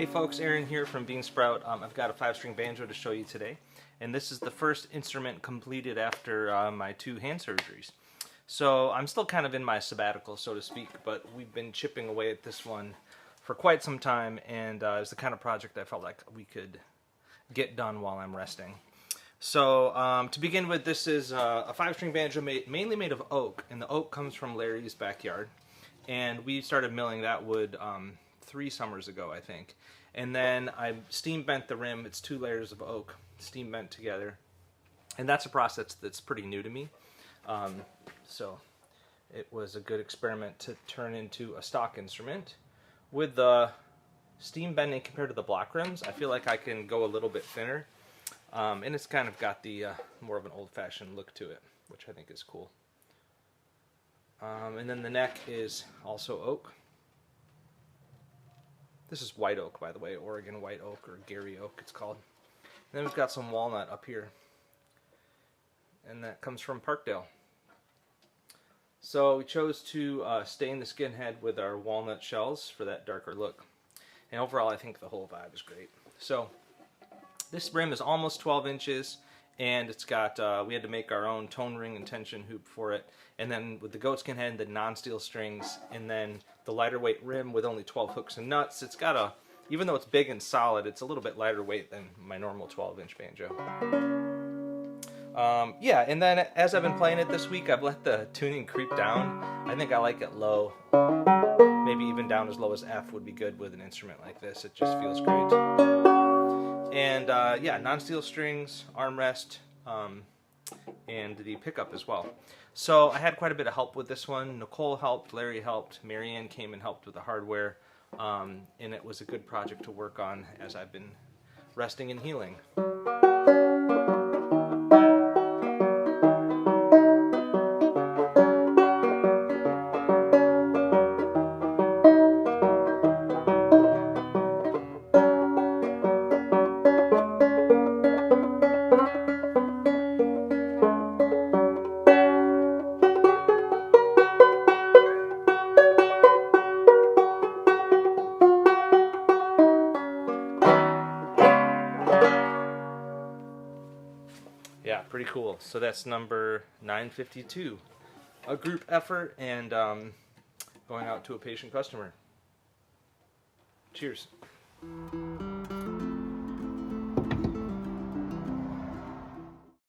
Hey folks, Aaron here from Beansprout. I've got a 5-string banjo to show you today, and this is the first instrument completed after my 2 hand surgeries. So I'm still kind of in my sabbatical, so to speak, but we've been chipping away at this one for quite some time, and it's the kind of project I felt like we could get done while I'm resting. So to begin with, this is a 5-string banjo mainly made of oak, and the oak comes from Larry's backyard, and we started milling that wood 3 summers ago, I think. And then I steam bent the rim. It's 2 layers of oak steam bent together, and that's a process that's pretty new to me. So it was a good experiment to turn into a stock instrument. With the steam bending compared to the block rims, I feel like I can go a little bit thinner, and it's kind of got the more of an old-fashioned look to it, which I think is cool. And then the neck is also oak. This is white oak, by the way, Oregon white oak, or Gary oak it's called. And then we've got some walnut up here, and that comes from Parkdale. So we chose to stain the skin head with our walnut shells for that darker look. And overall, I think the whole vibe is great. So this rim is almost 12 inches, and it's got, we had to make our own tone ring and tension hoop for it. And then with the goatskin head, the non-steel strings, and then the lighter weight rim with only 12 hooks and nuts. It's got a, even though it's big and solid, it's a little bit lighter weight than my normal 12-inch banjo. Yeah, and then as I've been playing it this week, I've let the tuning creep down. I think I like it low. Maybe even down as low as F would be good with an instrument like this. It just feels great. And yeah, non-steel strings, armrest, and the pickup as well. So I had quite a bit of help with this one. Nicole helped, Larry helped, Marianne came and helped with the hardware, and it was a good project to work on as I've been resting and healing. Yeah, pretty cool. So that's number 952. A group effort and going out to a patient customer. Cheers.